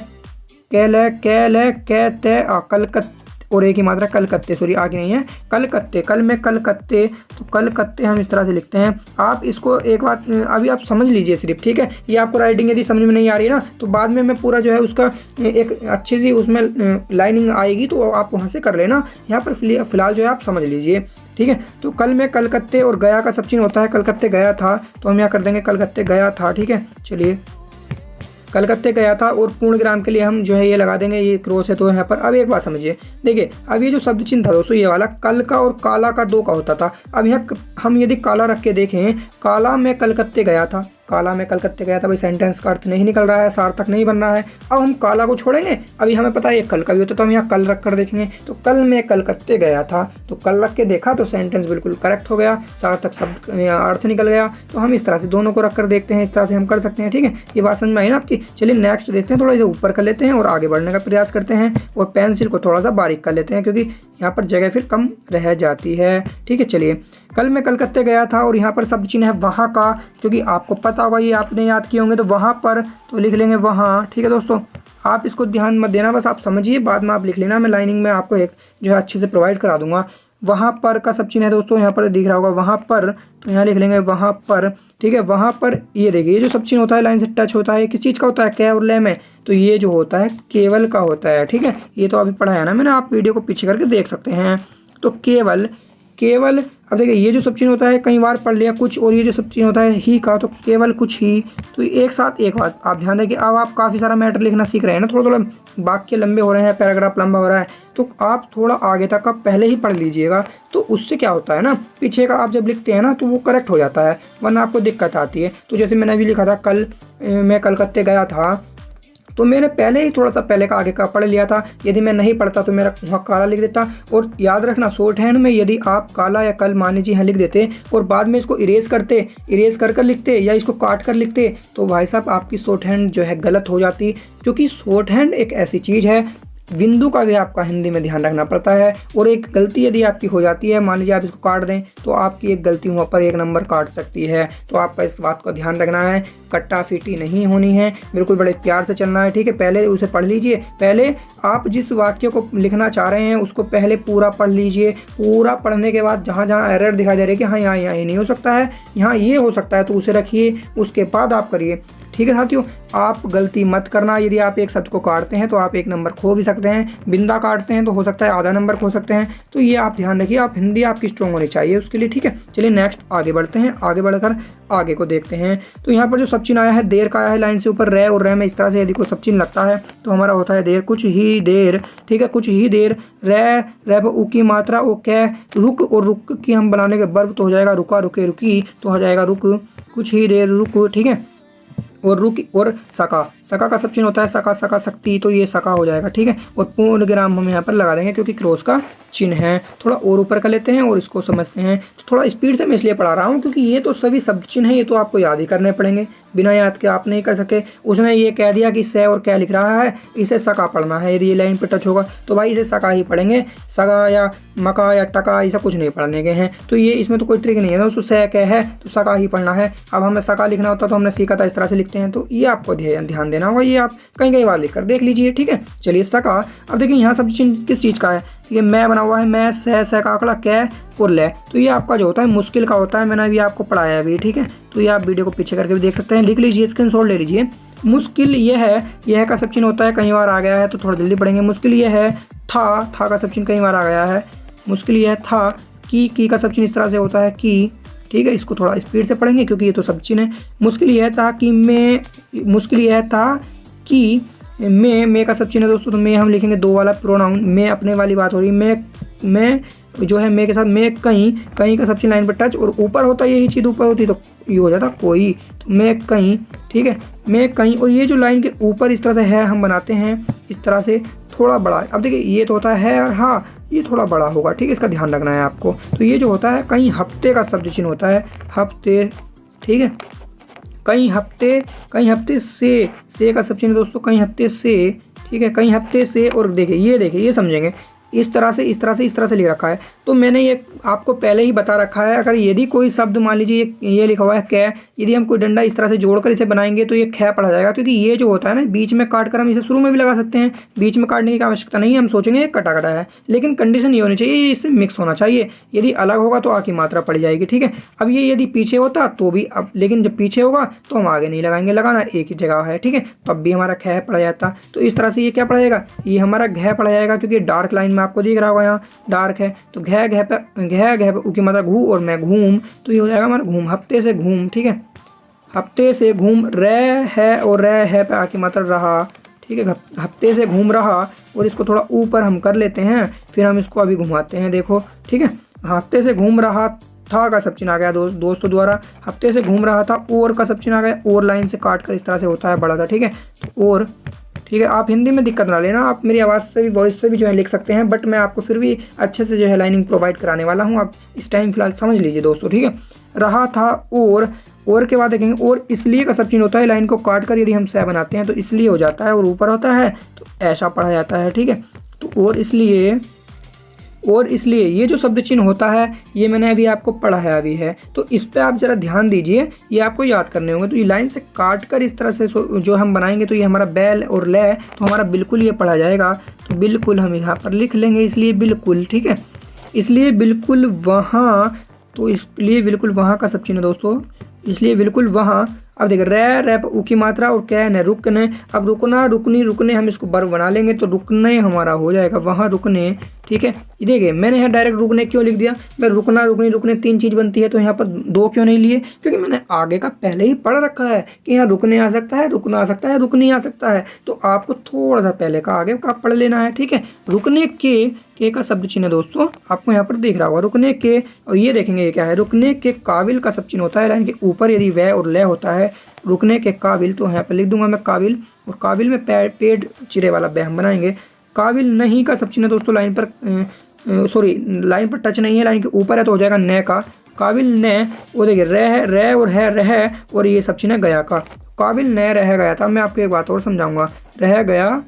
तय कलकत्ते, और एक ही मात्रा कलकत्ते, सॉरी आगे नहीं है कलकत्ते, कल में कलकत्ते, तो कलकत्ते हम इस तरह से लिखते हैं। आप इसको एक बात अभी आप समझ लीजिए सिर्फ। ठीक है, ये आपको राइटिंग यदि समझ में नहीं आ रही है ना, तो बाद में मैं पूरा जो है उसका एक अच्छी सी उसमें लाइनिंग आएगी तो आप वहाँ से कर लेना। यहाँ पर फिलहाल जो है आप समझ लीजिए। ठीक है, तो कल में कलकत्ते और गया का सब चिन्ह होता है कलकत्ते गया था, तो हम यहाँ कर देंगे कलकत्ते गया था। ठीक है, चलिए कलकत्ते गया था, और पूर्ण विराम के लिए हम जो है ये लगा देंगे, ये क्रॉस है तो यहाँ पर। अब एक बात समझिए, देखिए अब ये जो शब्द चिन्ह था दोस्तों, ये वाला कल का और काला का 2 का होता था। अब यहाँ हम यदि काला रख के देखें, काला में कलकत्ते गया था, काला में कलकत्ते गया था, भाई सेंटेंस का अर्थ नहीं निकल रहा है, सार्थक नहीं बन रहा है। अब हम काला को छोड़ेंगे, अभी हमें पता है ये कल का भी होता, तो हम यहाँ कल रख कर देखेंगे। तो कल में कलकत्ते गया था, तो कल रख के देखा तो सेंटेंस बिल्कुल करेक्ट हो गया, सार्थक शब्द अर्थ निकल गया। तो हम इस तरह से दोनों को रख कर देखते हैं, इस तरह से हम कर सकते हैं। ठीक है, ये बात समझ में आई ना आपकी। चलिए नेक्स्ट देखते हैं, थोड़ा इसे ऊपर कर लेते हैं और आगे बढ़ने का प्रयास करते हैं, और पेंसिल को थोड़ा सा बारीक कर लेते हैं क्योंकि यहाँ पर जगह फिर कम रह जाती है। ठीक है, चलिए कल मैं कलकत्ते गया था, और यहाँ पर शब्द चिन्ह है वहाँ का, क्योंकि आपको पता होगा ये आपने याद किए होंगे, तो वहाँ पर तो लिख लेंगे वहाँ। ठीक है दोस्तों, आप इसको ध्यान मत देना, बस आप समझिए, बाद में आप लिख लेना, मैं लाइनिंग में आपको एक जो है अच्छे से प्रोवाइड करा दूंगा। वहाँ पर का सब चिन्ह है दोस्तों, यहाँ पर दिख रहा होगा वहाँ पर, तो यहाँ लिख लेंगे वहाँ पर। ठीक है, वहाँ पर ये देखिए ये जो सब चिन्ह होता है लाइन से टच होता है, किस चीज़ का होता है कै और लय में, तो ये जो होता है केवल का होता है। ठीक है, ये तो अभी पढ़ाया ना मैंने, आप वीडियो को पीछे करके देख सकते हैं। तो केवल, अब देखिए ये जो सब चिन्ह होता है कई बार पढ़ लिया कुछ, और ये जो सब चिन्ह होता है ही का, तो केवल कुछ ही। तो एक साथ एक बात आप ध्यान दें कि अब आप काफ़ी सारा मैटर लिखना सीख रहे हैं ना, थोड़ा वाक्य लंबे हो रहे हैं, पैराग्राफ लंबा हो रहा है, तो आप थोड़ा आगे तक का पहले ही पढ़ लीजिएगा। तो उससे क्या होता है ना, पीछे का आप जब लिखते हैं ना तो वो करेक्ट हो जाता है, वरना आपको दिक्कत आती है। तो जैसे मैंने अभी लिखा था कल मैं कलकत्ते गया था, तो मैंने पहले ही थोड़ा सा पहले का आगे का पढ़ लिया था। यदि मैं नहीं पढ़ता तो मेरा वहाँ काला लिख देता। और याद रखना शॉर्ट हैंड में यदि आप काला या कल मान लीजिए यहाँ लिख देते और बाद में इसको इरेज कर लिखते या इसको काट कर लिखते, तो भाई साहब आपकी शॉर्ट हैंड जो है गलत हो जाती, क्योंकि शॉर्ट हैंड एक ऐसी चीज़ है बिंदु का भी आपका हिंदी में ध्यान रखना पड़ता है। और एक गलती यदि आपकी हो जाती है, मान लीजिए आप इसको काट दें तो आपकी एक गलती वहाँ पर 1 नंबर काट सकती है। तो आपका इस बात का ध्यान रखना है, कट्टा फीटी नहीं होनी है, बिल्कुल बड़े प्यार से चलना है, ठीक है। पहले उसे पढ़ लीजिए, पहले आप जिस वाक्य को लिखना चाह रहे हैं उसको पहले पूरा पढ़ लीजिए। पूरा पढ़ने के बाद जहाँ जहाँ एरर दिखाई दे रही है कि हाँ यहाँ ये नहीं हो सकता है, यहाँ ये हो सकता है, तो उसे रखिए, उसके बाद आप करिए, ठीक है साथियों। आप गलती मत करना। यदि आप एक शब्द को काटते हैं तो आप 1 नंबर खो भी सकते हैं, बिंदा काटते हैं तो हो सकता है आधा नंबर खो सकते हैं। तो ये आप ध्यान रखिए, आप हिंदी आपकी स्ट्रॉन्ग होनी चाहिए उसके लिए, ठीक है। चलिए नेक्स्ट आगे बढ़ते हैं, आगे बढ़कर आगे को देखते हैं। तो यहाँ पर जो सब चिन्ह आया है, देर का आया है लाइन से ऊपर, रे और रे में इस तरह से यदि कोई सब चिन्ह लगता है तो हमारा होता है देर, कुछ ही देर, ठीक है, कुछ ही देर। रे रे पर ऊ की मात्रा ओ कै, रुक और रुक की हम बनाने के वर्ब तो हो जाएगा रुका रुके रुकी, तो हो जाएगा रुक, कुछ ही देर रुक, ठीक है। और रुक और सका, सका का सब चिन्ह होता है सका, सका शक्ति, तो ये सका हो जाएगा, ठीक है। और पूर्ण विराम हम यहाँ पर लगा देंगे क्योंकि क्रॉस का चिन्ह है। थोड़ा और ऊपर कर लेते हैं और इसको समझते हैं। तो थोड़ा स्पीड से मैं इसलिए पढ़ा रहा हूँ क्योंकि ये तो सभी शब्द चिन्ह हैं, ये तो आपको याद ही करने पड़ेंगे, बिना याद के आप नहीं कर सके। उसने ये कह दिया कि से और क्या लिख रहा है, इसे सका पढ़ना है। यदि ये लाइन पर टच होगा तो भाई इसे सका ही पढ़ेंगे, सगा या मका या टका ऐसा कुछ नहीं पढ़ने के हैं। तो ये इसमें तो कोई ट्रिक नहीं है, उसको से कह है तो सका ही पढ़ना है। अब हमें सका लिखना होता तो हमने सीखा था इस तरह से लिखते हैं, तो ये आपको ध्यान देना होगा। ये आप कहीं कहीं बार लिख कर देख लीजिए, ठीक है। चलिए सका, अब देखिए यहाँ सब चिन्ह किस चीज़ का है, ये मैं बना हुआ है, मैं से का आंकड़ा कै और ले, तो ये आपका जो होता है मुश्किल का होता है। मैंने अभी आपको पढ़ाया अभी, ठीक है। तो ये आप वीडियो को पीछे करके भी देख सकते हैं, लिख लीजिए, स्क्रीनशॉट ले लीजिए। मुश्किल ये है, यह का सब चिन्ह होता है, कई बार आ गया है तो थोड़ा जल्दी पढ़ेंगे। मुश्किल ये है, था का सब चिन्ह कई बार आ गया है। मुश्किल ये है था, की का सब चिन्ह इस तरह से होता है की, ठीक है। इसको थोड़ा स्पीड से पढ़ेंगे क्योंकि ये तो सब चिन्ह है। मुश्किल ये है था कि मैं, मुश्किल ये है था कि मैं का सब चिन्ह है दोस्तों, तो मैं हम लिखेंगे 2 वाला प्रोनाउन, मैं अपने वाली बात हो रही, मैं जो है मैं के साथ मैं कहीं, कहीं का सब चिन्ह लाइन पर टच और ऊपर होता है, यही चीज़ ऊपर होती तो ये हो जाता कोई, तो मैं कहीं, ठीक है, मैं कहीं। और ये जो लाइन के ऊपर इस तरह से है हम बनाते हैं इस तरह से थोड़ा बड़ा। अब देखिए ये तो होता है और हाँ ये थोड़ा बड़ा होगा, ठीक है, इसका ध्यान रखना है आपको। तो ये जो होता है कहीं हफ्ते का शब्द चिन्ह होता है, हफ्ते, ठीक है। कई हफ्ते से का सब चिन्ह दोस्तों, कई हफ्ते से, ठीक है, कई हफ्ते से। और देखिए ये समझेंगे, इस तरह से लिख रखा है। तो मैंने ये आपको पहले ही बता रखा है, अगर यदि कोई शब्द मान लीजिए ये लिखा हुआ है कै, यदि हम कोई डंडा इस तरह से जोड़कर इसे बनाएंगे तो ये खे पढ़ा जाएगा, क्योंकि ये जो होता है ना बीच में काट कर हम इसे शुरू में भी लगा सकते हैं, बीच में काटने की आवश्यकता नहीं है, हम सोचेंगे कटा कटा है, लेकिन कंडीशन ये होनी चाहिए, ये इससे मिक्स होना चाहिए। यदि अलग होगा तो आ की मात्रा पड़ जाएगी, ठीक है। अब ये यदि पीछे होता तो भी, अब लेकिन जब पीछे होगा तो हम आगे नहीं लगाएंगे, लगाना एक ही जगह है, ठीक है। तब भी हमारा खे पड़ जाता। तो इस तरह से ये क्या पड़ जाएगा, ये हमारा घ पड़ जाएगा, क्योंकि डार्क लाइन में आपको दिख रहा होगा यहाँ डार्क है। तो घ पे ऊ की मतलब घू और मैं घूम, तो ये हो जाएगा हमारा घूम, हफ्ते से घूम, ठीक है, हफ्ते से घूम। रे है और रे है पे आ की मतलब रहा, ठीक है, हफ्ते से घूम रहा। और इसको थोड़ा ऊपर हम कर लेते हैं, फिर हम इसको अभी घुमाते हैं, देखो, ठीक है। हफ्ते से घूम रहा था का सब चिन्ह आ गया दोस्तों द्वारा, हफ्ते से घूम रहा था, और का सब चिन्ह आ गया, और लाइन से काट कर इस तरह से होता है बड़ा था, ठीक है। तो और, ठीक है, आप हिंदी में दिक्कत ना लेना, आप मेरी आवाज़ से भी, वॉइस से भी जो है लिख सकते हैं, बट मैं आपको फिर भी अच्छे से जो है लाइनिंग प्रोवाइड कराने वाला हूँ। आप इस टाइम फिलहाल समझ लीजिए दोस्तों, ठीक है। रहा था और के बाद देखेंगे, और इसलिए का सब चिन्ह होता है, लाइन को काट कर यदि हम से बनाते हैं तो इसलिए हो जाता है, और ऊपर होता है तो ऐसा पढ़ा जाता है, ठीक है। तो और इसलिए ये जो शब्द चिन्ह होता है ये मैंने अभी आपको पढ़ाया अभी है, तो इस पे आप ज़रा ध्यान दीजिए, ये आपको याद करने होंगे। तो ये लाइन से काट कर इस तरह से जो हम बनाएंगे तो ये हमारा बैल और ले, तो हमारा बिल्कुल ये पढ़ा जाएगा। तो बिल्कुल हम यहाँ पर लिख लेंगे, इसलिए बिल्कुल, ठीक है, इसलिए बिल्कुल वहाँ, तो इसलिए बिल्कुल वहाँ का सब चिन्ह दोस्तों, इसलिए बिल्कुल वहाँ। अब देखिए रे ऊ की मात्रा और क्या है रुकने। अब रुकना, रुकनी, रुकने हम इसको वर्ब बना लेंगे तो रुकने हमारा हो जाएगा वहाँ रुकने, ठीक है। ये देखिए मैंने यहाँ डायरेक्ट रुकने क्यों लिख दिया, मैं रुकना, रुकनी, रुकने 3 चीज़ बनती है, तो यहाँ पर 2 क्यों नहीं लिए, क्योंकि मैंने आगे का पहले ही पढ़ रखा है कि यहाँ रुकने आ सकता है, रुकना आ सकता है, रुकनी आ सकता है। तो आपको थोड़ा सा पहले का आगे का पढ़ लेना है, ठीक है। रुकने के का शब्द चिन्ह दोस्तों आपको यहाँ पर दिख रहा होगा, रुकने के। और ये देखेंगे ये क्या है, रुकने के काबिल का सब चिन्ह होता है, लाइन के ऊपर यदि वह और ले होता है, रुकने के काबिल, तो यहाँ पर लिख दूंगा मैं काबिल, और काबिल में पेड़ चिरे वाला बै हम बनाएंगे। काबिल नहीं का सब चिन्ह दोस्तों लाइन पर लाइन पर टच नहीं है, लाइन के ऊपर है तो हो जाएगा न का, काबिल न। वो देखिए रे और है रह, और ये सब चिन्ह गया का, काबिल न रह गया था। मैं आपको एक बात और समझाऊंगा, रह गया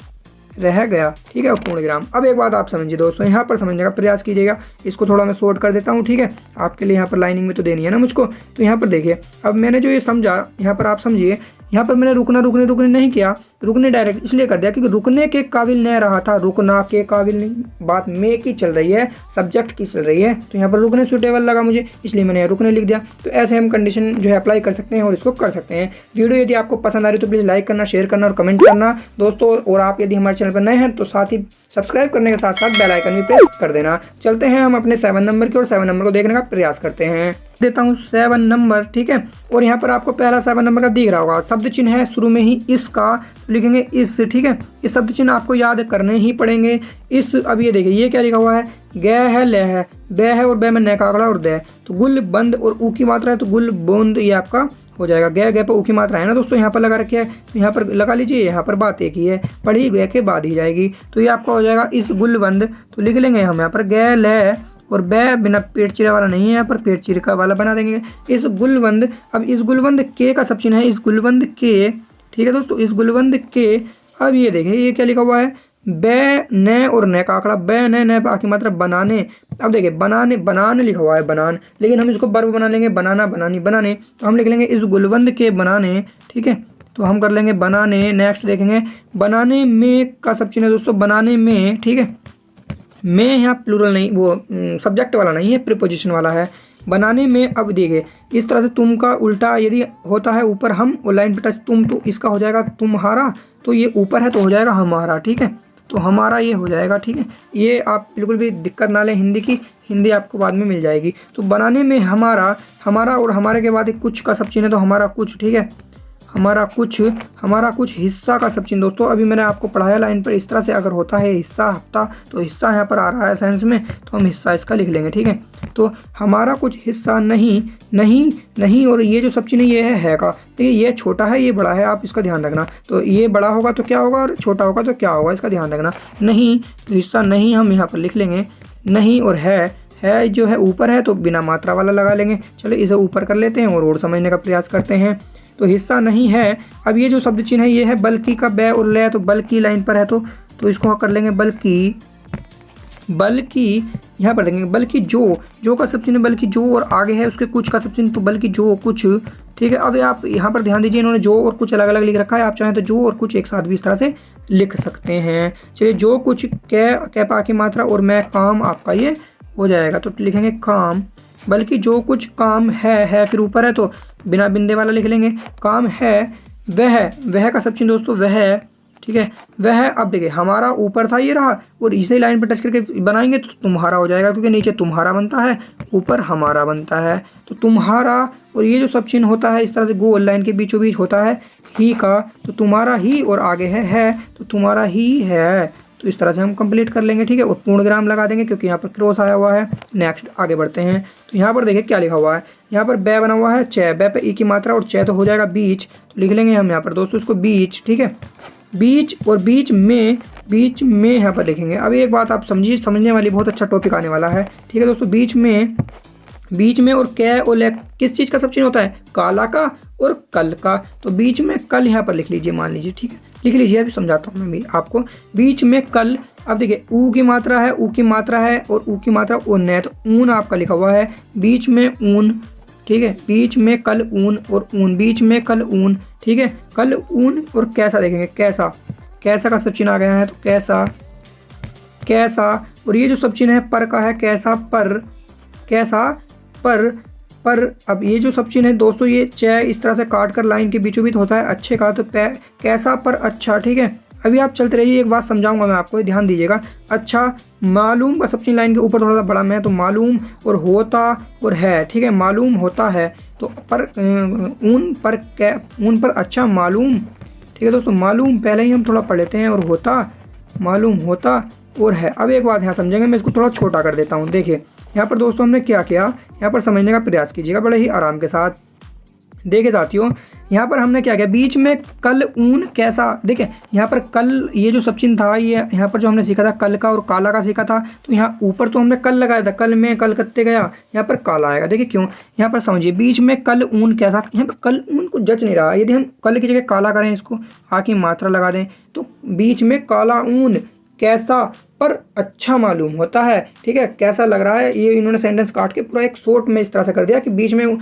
रह गया, ठीक है, पूर्ण विराम। अब एक बात आप समझिए दोस्तों, यहाँ पर समझने का प्रयास कीजिएगा। इसको थोड़ा मैं शॉर्ट कर देता हूँ, ठीक है, आपके लिए यहाँ पर लाइनिंग में तो देनी है ना मुझको। तो यहाँ पर देखिए, अब मैंने जो ये समझा, यहाँ पर आप समझिए, यहाँ पर मैंने रुकने नहीं किया, रुकने डायरेक्ट इसलिए कर दिया क्योंकि रुकने के काबिल नहीं रहा था, रुकना के काबिल नहीं, बात में की चल रही है, सब्जेक्ट की चल रही है, तो यहाँ पर रुकने सूटेबल लगा मुझे, इसलिए मैंने रुकने लिख दिया। तो ऐसे हम कंडीशन जो है अप्लाई कर सकते हैं और इसको कर सकते हैं। वीडियो यदि आपको पसंद आ रही तो प्लीज़ लाइक करना, शेयर करना और कमेंट करना दोस्तों। और आप यदि हमारे चैनल पर नए हैं तो साथ ही सब्सक्राइब करने के साथ साथ बेल आइकन भी प्रेस कर देना। चलते हैं हम अपने 7 नंबर की और 7 नंबर को देखने का प्रयास करते हैं। देता हूँ 7 नंबर, ठीक है, और यहाँ पर आपको पहला 7 नंबर का दिख रहा होगा, शब्द चिन्ह है शुरू में ही इसका, तो लिखेंगे इस, ठीक है। ये शब्द चिन्ह आपको याद करने ही पड़ेंगे। इस, अब ये देखिए ये क्या लिखा हुआ है, ग है, ल है, ब है और ब में न का आंकड़ा और द, तो गुल बंद और ऊ की मात्रा है तो गुल बोंद, ये आपका हो जाएगा। ग पर ऊ की मात्रा है ना दोस्तों, यहाँ पर लगा रखी है, तो यहाँ पर लगा लीजिए, यहाँ पर बात एक ही है, पढ़ी गए के बाद ही जाएगी, तो ये आपका हो जाएगा इस गुलबंद। तो लिख लेंगे हम यहाँ पर ग ल और ब बिना पेट चिरा वाला नहीं है, यहाँ पर पेट चिरा वाला बना देंगे, इस गुलबंद। अब इस गुलबंद के का सब चिन्ह है, इस गुलबंद के, ठीक है दोस्तों, इस गुलबंद के। अब ये देखिए ये क्या लिखा हुआ है, ब न और न का आंकड़ा, ब न की मात्रा बनाने। अब देखिए बनाने, बनान लिखा हुआ है, बनान, लेकिन हम इसको वर्ब बना लेंगे, बनाना, बनानी, बनाने, तो हम लिख लेंगे इस गुलबंद के बनाने, ठीक है। तो हम कर लेंगे बनाने। नेक्स्ट देखेंगे बनाने में का सब चिन्ह है दोस्तों, बनाने में, ठीक है, में यहाँ प्लूरल नहीं, वो सब्जेक्ट वाला नहीं है, प्रीपोजिशन वाला है, बनाने में। अब देखिए इस तरह से तुम का उल्टा यदि होता है ऊपर हम और लाइन पे टच तुम, तो इसका हो जाएगा तुम्हारा, तो ये ऊपर है तो हो जाएगा हमारा, ठीक है, तो हमारा ये हो जाएगा, ठीक है। ये आप बिल्कुल भी दिक्कत ना लें, हिंदी की, हिंदी आपको बाद में मिल जाएगी। तो बनाने में हमारा, हमारा और हमारे के बाद एक कुछ का सब चिन्ह है, तो हमारा कुछ, ठीक है, हमारा कुछ हिस्सा का सब चिन्ह दोस्तों। अभी मैंने आपको पढ़ाया लाइन पर, इस तरह से अगर होता है हिस्सा हफ्ता, तो हिस्सा यहाँ पर आ रहा है सेंस में, तो हम हिस्सा इसका लिख लेंगे, ठीक है। तो हमारा कुछ हिस्सा नहीं, नहीं, नहीं, और ये जो सब चिन्ह ये है का, देखिए ये छोटा है, ये बड़ा है, आप इसका ध्यान रखना। तो ये बड़ा होगा तो क्या होगा और छोटा होगा तो क्या होगा, इसका ध्यान रखना। नहीं, तो हिस्सा नहीं हम यहाँ पर लिख लेंगे, नहीं, और है जो है ऊपर है तो बिना मात्रा वाला लगा लेंगे। चलो इसे ऊपर कर लेते हैं और समझने का प्रयास करते हैं। तो हिस्सा नहीं है। अब ये जो शब्द चिन्ह है ये है बल्कि का, ब और ल, तो बल्कि लाइन पर है तो इसको कर लेंगे बल्कि, यहाँ पर देखेंगे बल्कि जो का सब चिन्ह, बल्कि जो, और आगे है उसके कुछ का सब चिन्ह, तो बल्कि जो कुछ, ठीक है। अब आप यहाँ पर ध्यान दीजिए, इन्होंने जो और कुछ अलग अलग लिख रखा है, आप चाहें तो जो और कुछ एक साथ भी इस तरह से लिख सकते हैं। चलिए जो कुछ कै पा की मात्रा और मैं काम, आपका ये हो जाएगा, तो लिखेंगे काम, बल्कि जो कुछ काम है फिर ऊपर है तो बिना बिंदे वाला लिख लेंगे, काम है, वह का सब चिन्ह दोस्तों, वह, ठीक है, वह। अब देखिए हमारा ऊपर था ये रहा, और इसे लाइन पर टच करके बनाएंगे तो तुम्हारा हो जाएगा, क्योंकि नीचे तुम्हारा बनता है, ऊपर हमारा बनता है, तो तुम्हारा। और ये जो सब चिन्ह होता है इस तरह से गोल लाइन के बीचों बीच होता है ही का, तो तुम्हारा ही, और आगे है तो तुम्हारा ही है। तो इस तरह से हम कंप्लीट कर लेंगे, ठीक है, और पूर्ण विराम लगा देंगे क्योंकि यहाँ पर क्रॉस आया हुआ है। नेक्स्ट आगे बढ़ते हैं, तो यहाँ पर देखिए क्या लिखा हुआ है, यहाँ पर बै बना हुआ है, च, बै पे ई की मात्रा और च तो हो जाएगा बीच, तो लिख लेंगे हम यहाँ पर दोस्तों इसको बीच, ठीक है, बीच, और बीच में यहाँ पर लिखेंगे। अब एक बात आप समझिए, समझने वाली बहुत अच्छा टॉपिक आने वाला है, ठीक है दोस्तों। बीच में और कै और ले किस चीज़ का सब चिन्ह होता है, काला का और कल का, तो बीच में कल यहाँ पर लिख लीजिए, मान लीजिए, ठीक है, लिख लीजिए, अभी समझाता हूँ मैं भी आपको। बीच में कल, अब देखिए ऊ की मात्रा है, ऊ की मात्रा है और ऊ की मात्रा ऊन है, तो ऊन आपका लिखा हुआ है, बीच में ऊन, ठीक है, बीच में कल ऊन और ऊन, बीच में कल ऊन, ठीक है, कल ऊन। और कैसा देखेंगे, कैसा का सब चिन्ह आ गया है, तो कैसा। और ये जो सब चिन्ह है पर का है, कैसा पर। अब ये जो सब चिन्ह है दोस्तों, ये च इस तरह से काट कर लाइन के बीचों बीच होता है अच्छे का, तो कैसा पर अच्छा, ठीक है। अभी आप चलते रहिए, एक बात समझाऊंगा मैं आपको, ध्यान दीजिएगा। अच्छा, मालूम का सब चिन्ह लाइन के ऊपर थोड़ा सा बड़ा में, तो मालूम और होता और है, ठीक है, मालूम होता है, तो पर ऊन पर अच्छा मालूम, ठीक है दोस्तों। मालूम पहले ही हम थोड़ा पढ़ लेते हैं, और होता, मालूम होता और है। अब एक बात यहाँ समझेंगे, मैं इसको थोड़ा छोटा कर देता हूँ। देखिए यहाँ पर दोस्तों हमने क्या किया, यहाँ पर समझने का प्रयास कीजिएगा बड़े ही आराम के साथ। देखिए साथियों, यहाँ पर हमने क्या किया, बीच में कल ऊन कैसा, देखिए यहाँ पर कल, ये जो सब चिन्ह था, ये यहाँ पर जो हमने सीखा था कल का और काला का सीखा था, तो यहाँ ऊपर तो हमने कल लगाया था, कल में कलकत्ते गया, यहाँ पर काला आएगा। देखिए क्यों, यहाँ पर समझिए, बीच में कल ऊन कैसा, यहाँ पर कल ऊन को जच नहीं रहा। यदि हम कल की जगह काला करें, इसको आ की मात्रा लगा दें, तो बीच में काला ऊन कैसा पर अच्छा मालूम होता है। ठीक है, कैसा लग रहा है, ये इन्होंने सेंटेंस काट के पूरा एक शॉर्ट में इस तरह से कर दिया कि बीच में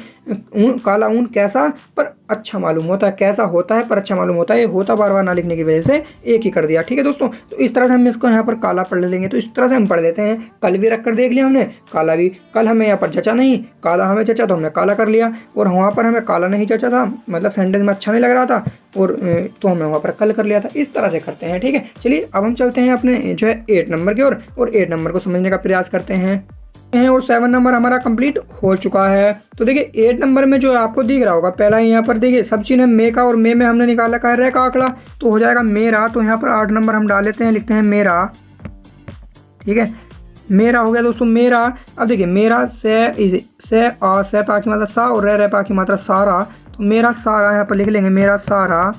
काला ऊन कैसा पर अच्छा मालूम होता है, कैसा होता है पर अच्छा मालूम होता है। ये होता बार बार ना लिखने की वजह से एक ही कर दिया। ठीक है दोस्तों, तो इस तरह से हम इसको यहाँ पर काला पढ़ लेंगे। तो इस तरह से हम पढ़ लेते हैं, कल भी रख कर देख लिया हमने, काला भी। कल हमें यहाँ पर जचा नहीं, काला हमें जचा तो हमने काला कर लिया, और वहाँ पर हमें काला नहीं जचा था, मतलब सेंटेंस में अच्छा नहीं लग रहा था, और तो हमने वहाँ पर कल कर लिया था। इस तरह से करते हैं। ठीक है, चलिए अब हम चलते हैं अपने जो है 8 नंबर की ओर, और 8 नंबर को समझने का प्रयास करते हैं। और 7 नंबर हमारा कंप्लीट हो चुका है। तो देखिए 8 नंबर में जो आपको दिख रहा होगा, पहला यहाँ पर देखिए सब चीज़ है मे का, और मे में हमने निकाला का रे का आंकड़ा, तो हो जाएगा मेरा। तो यहाँ पर 8 नंबर हम डाल लेते हैं, लिखते हैं मेरा। ठीक है, मेरा हो गया दोस्तों, मेरा। अब देखिए मेरा से पा की मात्रा सा, और रे पा की मात्रा सारा, तो मेरा सारा यहाँ पर लिख लेंगे, मेरा सारा,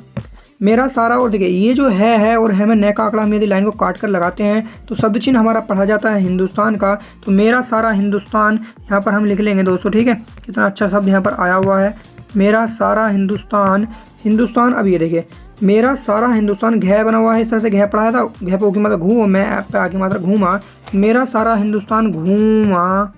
मेरा सारा। और देखिए ये जो है और है में नए का आंकड़ा हम यदि लाइन को काट कर लगाते हैं तो शब्द चिन्ह हमारा पढ़ा जाता है हिंदुस्तान का। तो मेरा सारा हिंदुस्तान यहाँ पर हम लिख लेंगे दोस्तों। ठीक है, कितना अच्छा शब्द यहाँ पर आया हुआ है, मेरा सारा हिंदुस्तान। हिंदुस्तान, अब ये देखिए मेरा सारा हिंदुस्तान, घय बना हुआ है, इस तरह से घय पढ़ाया था, घय पे की मतलब घूम, मैं पे आगे मात्रा घूमा, मेरा सारा हिंदुस्तान घूमा,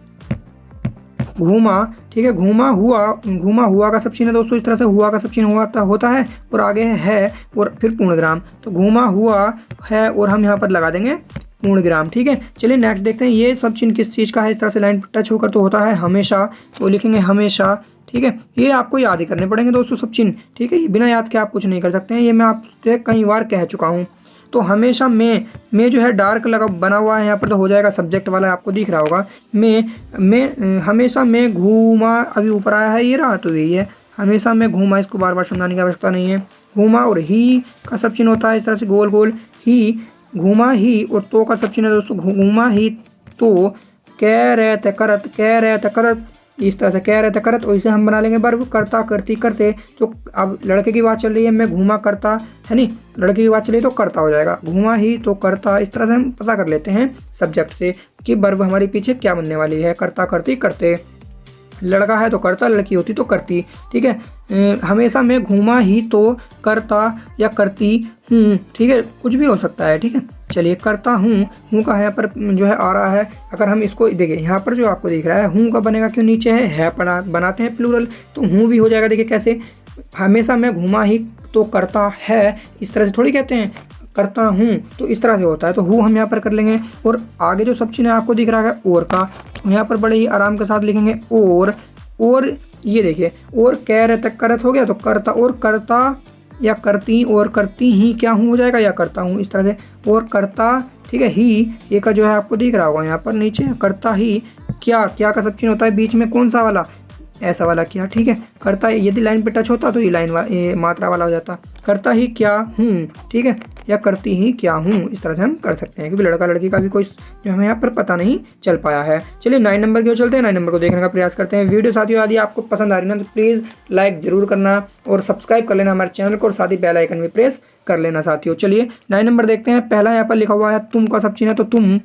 घूमा। ठीक है, घूमा हुआ, घूमा हुआ का सब चिन्ह है दोस्तों, इस तरह से हुआ का सब चिन्ह होता है, और आगे है और फिर पूर्णविराम। तो घूमा हुआ है और हम यहाँ पर लगा देंगे पूर्णविराम। ठीक है, चलिए नेक्स्ट देखते हैं ये सब चिन्ह किस चीज़ का है। इस तरह से लाइन टच होकर तो होता है हमेशा, तो लिखेंगे हमेशा। ठीक है, ये आपको याद ही करने पड़ेंगे दोस्तों सब चिन्ह। ठीक है, बिना याद के आप कुछ नहीं कर सकते हैं, ये मैं आपसे कई बार कह चुका हूँ। तो हमेशा में जो है डार्क लगा बना हुआ है यहाँ पर, तो हो जाएगा सब्जेक्ट वाला, आपको दिख रहा होगा। मैं हमेशा मैं घूमा, अभी ऊपर आया है ये रहा, तो यही है हमेशा मैं घूमा, इसको बार बार समझाने की आवश्यकता नहीं है। घूमा, और ही का सब चिन्ह होता है इस तरह से गोल गोल, ही घूमा ही, और तो का सब चिन्ह है दोस्तों, घूमा ही तो, कह रहे थे करत, कह रहे थे करत, इस तरह से कह रहे थे करत। और इसे हम बना लेंगे वर्ब, करता करती करते। तो अब लड़के की बात चल रही है, मैं घूमा करता है नहीं, लड़के की बात चल रही है तो करता हो जाएगा, घूमा ही तो करता। इस तरह से हम पता कर लेते हैं सब्जेक्ट से कि वर्ब हमारी पीछे क्या बनने वाली है, करता करती करते। लड़का है तो करता, लड़की होती तो करती। ठीक है, हमेशा मैं घूमा ही तो करता या करती हूँ। ठीक है, कुछ भी हो सकता है। ठीक है, चलिए करता हूँ का यहाँ पर जो है आ रहा है। अगर हम इसको देखिए यहाँ पर जो आपको दिख रहा है, हूँ का बनेगा क्यों, नीचे है बनाते हैं प्लूरल, तो हूँ भी हो जाएगा। देखिए कैसे, हमेशा मैं घूमा ही तो करता है, इस तरह से थोड़ी कहते हैं करता हूँ, तो इस तरह से होता है। तो हूँ हम यहाँ पर कर लेंगे, और आगे जो सब चिन्ह आपको दिख रहा है और का, तो यहाँ पर बड़े ही आराम के साथ लिखेंगे और ये देखिए, और कह रहे तक करत हो गया, तो करता और करता या करती, और करती ही क्या हूँ हो जाएगा, या करता हूँ, इस तरह से और करता। ठीक है, ही ये का जो है आपको दिख रहा होगा यहाँ पर नीचे, करता ही क्या, क्या का सब चिन्ह होता है बीच में कौन सा वाला, ऐसा वाला क्या। ठीक है, करता है, यदि लाइन पे टच होता तो ये लाइन मात्रा वाला हो जाता, करता ही क्या हूँ। ठीक है, या करती ही क्या हूँ, इस तरह से हम कर सकते हैं, क्योंकि लड़का लड़की का भी कोई जो हमें यहाँ पर पता नहीं चल पाया है। चलिए 9 नंबर की ओर चलते हैं, 9 नंबर को देखने का प्रयास करते हैं। वीडियो साथियों यदि आपको पसंद आ रही है ना, तो प्लीज़ लाइक जरूर करना और सब्सक्राइब कर लेना हमारे चैनल को, और साथ ही बेल आइकन भी प्रेस कर लेना साथियों। चलिए 9 नंबर देखते हैं। पहला यहाँ पर लिखा हुआ है तुम का सब चिन्ह है, तो तुम,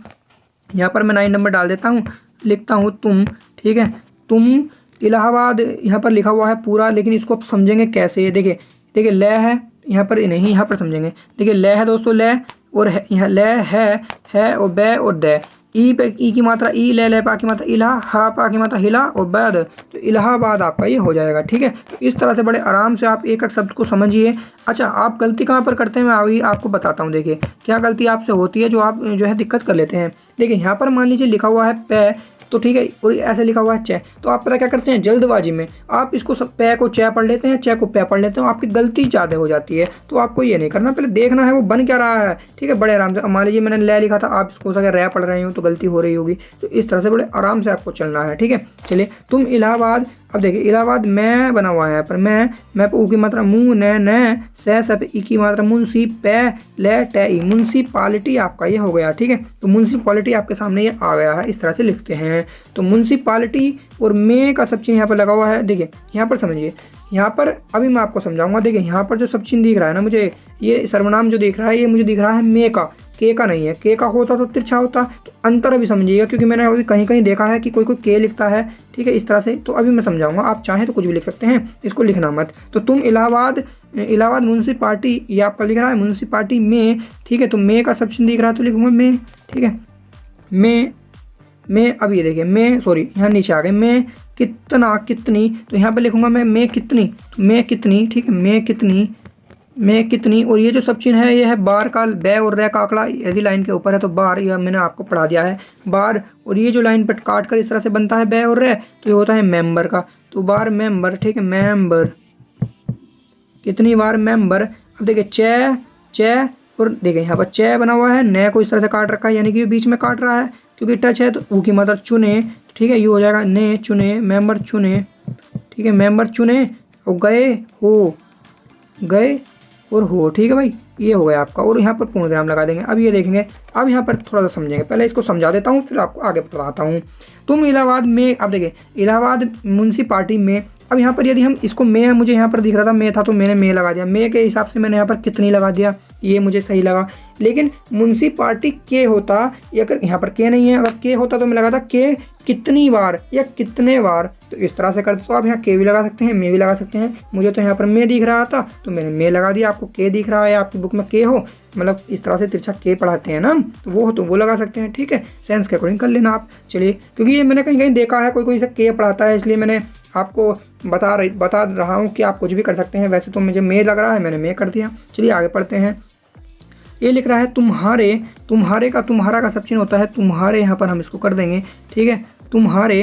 यहाँ पर मैं 9 नंबर डाल देता हूँ, लिखता हूँ तुम। ठीक है, तुम इलाहाबाद यहाँ पर लिखा हुआ है पूरा, लेकिन इसको आप समझेंगे कैसे, देखिए ले है यहाँ पर नहीं, यहाँ पर समझेंगे। देखिए ले है दोस्तों, ले, और यहाँ ले है और बे और दे, ई पे ई की मात्रा ई, ले पा की मात्रा इला, हा पा की मात्रा हिला, और बाद, तो इलाहाबाद आपका ये हो जाएगा। ठीक है, तो इस तरह से बड़े आराम से आप एक एक शब्द को समझिए। अच्छा, आप गलती कहाँ पर करते हैं, मैं अभी आपको बताता हूँ। देखिए क्या गलती आपसे होती है जो आप जो है दिक्कत कर लेते हैं। देखिए यहाँ पर मान लीजिए लिखा हुआ है पे, तो ठीक है, और ऐसे लिखा हुआ है चे, तो आप पता क्या करते हैं, जल्दबाजी में आप इसको सब पे को चे पढ़ लेते हैं, चे को पे पढ़ लेते हैं, आपकी गलती ज़्यादा हो जाती है। तो आपको ये नहीं करना, पहले देखना है वो बन क्या रहा है। ठीक है, बड़े आराम से, मान लीजिए मैंने ले लिखा था, आप इसको हो रे पढ़ रहे हो तो गलती हो रही होगी, तो इस तरह से बड़े आराम से आपको चलना है। ठीक है, चलिए तुम इलाहाबाद, अब देखिए इलाहाबाद मैं बना हुआ है यहाँ पर, मैं पे ऊ की मात्रा मुँह, न से पे ई की मात्रा मुंसी, पे ले टे ई, म्यूनसिपालिटी आपका ये हो गया। ठीक है, तो म्यूनसिपालिटी आपके सामने ये आ गया है, इस तरह से लिखते हैं। तो म्यूनसिपालिटी और में का सब चीज़ यहाँ पर लगा हुआ है। देखिए यहाँ पर समझिए, यहाँ पर अभी मैं आपको समझाऊंगा। देखिए यहाँ पर जो सब चिन्ह दिख रहा है ना मुझे, ये सर्वनाम जो दिख रहा है ये मुझे दिख रहा है मे का, के का नहीं है। के का होता तो तिरछा होता। तो अंतर अभी समझिएगा, क्योंकि मैंने अभी कहीं कहीं देखा है कि कोई कोई के लिखता है, ठीक है, इस तरह से। तो अभी मैं समझाऊंगा, आप चाहें तो कुछ भी लिख सकते हैं, इसको लिखना मत। तो तुम इलाहाबाद म्यूनसिपालिटी, ये आपका लिख रहा है म्यूनसिपालिटी में, ठीक है। तो मे का सब चिन्ह दिख रहा है तो लिखूंगा मे, ठीक है। मैं अब ये देखिए मैं, सॉरी यहाँ नीचे आ गए, मैं कितना कितनी, तो यहाँ पे लिखूंगा मैं कितनी, तो मैं कितनी, ठीक है, मैं कितनी। और ये जो सब चिन्ह है ये है बार का, बै और रै का आंकड़ा यदि लाइन के ऊपर है तो बार, यह मैंने आपको पढ़ा दिया है बार। और ये जो लाइन पर काट कर इस तरह से बनता है बै और रै, तो ये होता है मेंबर का। तो बार मेंबर, ठीक है, मेंबर, कितनी बार मेंबर। अब देखिए च और देखिए यहाँ पर च बना हुआ है, न को इस तरह से काट रखा है, यानी कि बीच में काट रहा है क्योंकि टच है। तो ऊ की मतलब चुने, ठीक है, ये हो जाएगा ने चुने, मेंबर चुने, ठीक है, मेंबर चुने। और गए और हो, ठीक है भाई, ये हो गया आपका। और यहाँ पर पूर्ण विराम लगा देंगे। अब ये देखेंगे, अब यहाँ पर थोड़ा सा समझेंगे, पहले इसको समझा देता हूँ फिर आपको आगे बताता हूँ। तुम इलाहाबाद में, अब देखिए इलाहाबाद म्यूनसिपालिटी में, अब यहाँ पर यदि हम इसको मैं, मुझे यहाँ पर दिख रहा था मैं था तो मैंने मैं लगा दिया, मैं के हिसाब से मैंने यहाँ पर कितनी लगा दिया, ये मुझे सही लगा। लेकिन म्यूनसिपालिटी के होता, या अगर यहाँ पर के नहीं है, अगर के होता तो मैं लगाता के कितनी बार या कितने बार, तो इस तरह से करते। तो आप यहाँ के भी लगा सकते हैं, मैं भी लगा सकते हैं। मुझे तो यहाँ पर मैं दिख रहा था तो मैंने मैं लगा दिया, आपको के दिख रहा है, आपकी बुक में के हो, मतलब इस तरह से तिरछा के पढ़ाते हैं ना, तो वो लगा सकते हैं, ठीक है, सेंस के अकॉर्डिंग कर लेना आप। चलिए, क्योंकि ये मैंने कहीं कहीं देखा है कोई से के पढ़ाता है, इसलिए मैंने आपको बता रहा हूँ कि आप कुछ भी कर सकते हैं। वैसे तो मुझे मैं लग रहा है, मैंने मैं कर दिया। चलिए आगे पढ़ते हैं। ये लिख रहा है तुम्हारे का, तुम्हारा का सब चिन्ह होता है तुम्हारे, यहाँ पर हम इसको कर देंगे, ठीक है, तुम्हारे।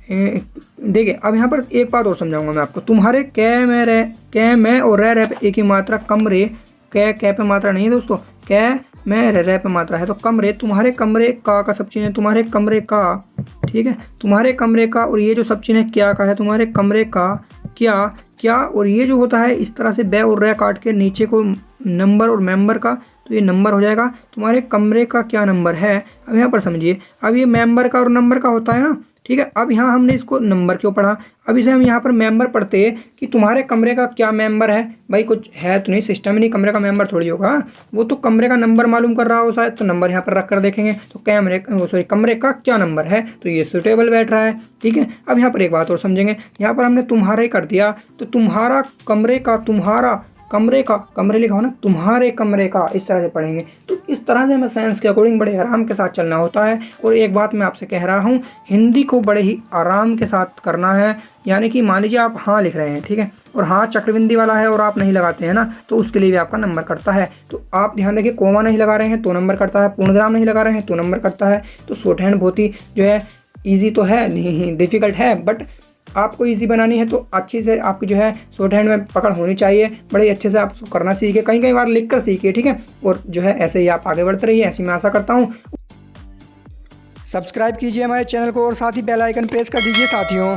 देखिए अब यहाँ पर एक बात और समझाऊंगा मैं आपको। तुम्हारे कै में और रे पे एक ही मात्रा, कमरे, कै पे मात्रा नहीं है दोस्तों, कै में रे पे मात्रा है, तो कमरे, तुम्हारे कमरे का सब चिन्ह है तुम्हारे कमरे का, ठीक है, तुम्हारे कमरे का। और ये जो सब चिन्ह है क्या का है, तुम्हारे कमरे का क्या। और ये जो होता है इस तरह से बै और रे काट के नीचे को नंबर और मेंबर का, तो ये नंबर हो जाएगा। तुम्हारे कमरे का क्या नंबर है, अब यहाँ पर समझिए। अब ये मेंबर का और नंबर का होता है ना, ठीक है। अब यहाँ हमने इसको नंबर क्यों पढ़ा, अब इसे हम यहाँ पर मेंबर पढ़ते कि तुम्हारे कमरे का क्या मेंबर है। भाई कुछ है तो नहीं, सिस्टम ही नहीं, कमरे का मेंबर थोड़ी होगा, वो तो कमरे का नंबर मालूम कर रहा हो शायद, तो नंबर यहाँ पर रख कर देखेंगे। तो कमरे का क्या नंबर है, तो ये सुटेबल बैठ रहा है, ठीक है। अब यहाँ पर एक बात और समझेंगे, यहाँ पर हमने तुम्हारे कर दिया, तो तुम्हारा कमरे का, तुम्हारा कमरे का, कमरे लिखा हो ना, तुम्हारे कमरे का, इस तरह से पढ़ेंगे। तो इस तरह से हमें साइंस के अकॉर्डिंग बड़े आराम के साथ चलना होता है। और एक बात मैं आपसे कह रहा हूँ, हिंदी को बड़े ही आराम के साथ करना है। यानी कि मान लीजिए आप हाँ लिख रहे हैं, ठीक है, और हाँ चक्रबिंदी वाला है और आप नहीं लगाते हैं ना, तो उसके लिए भी आपका नंबर कटता है। तो आप ध्यान रखिए, कोमा नहीं लगा रहे हैं तो नंबर कटता है, पूर्णविराम नहीं लगा रहे हैं तो नंबर कटता है। तो शॉर्ट हैंड बहुत ही जो है ईजी तो है, नहीं डिफिकल्ट है, बट आपको इजी बनानी है तो अच्छी से आपकी जो है शॉर्ट हैंड में पकड़ होनी चाहिए, बड़े अच्छे से आप करना सीखिए, कई बार लिख कर सीखिए, ठीक है। और जो है ऐसे ही आप आगे बढ़ते रहिए, ऐसी मैं आशा करता हूँ। सब्सक्राइब कीजिए हमारे चैनल को और साथ ही बेल आइकन प्रेस कर दीजिए साथियों।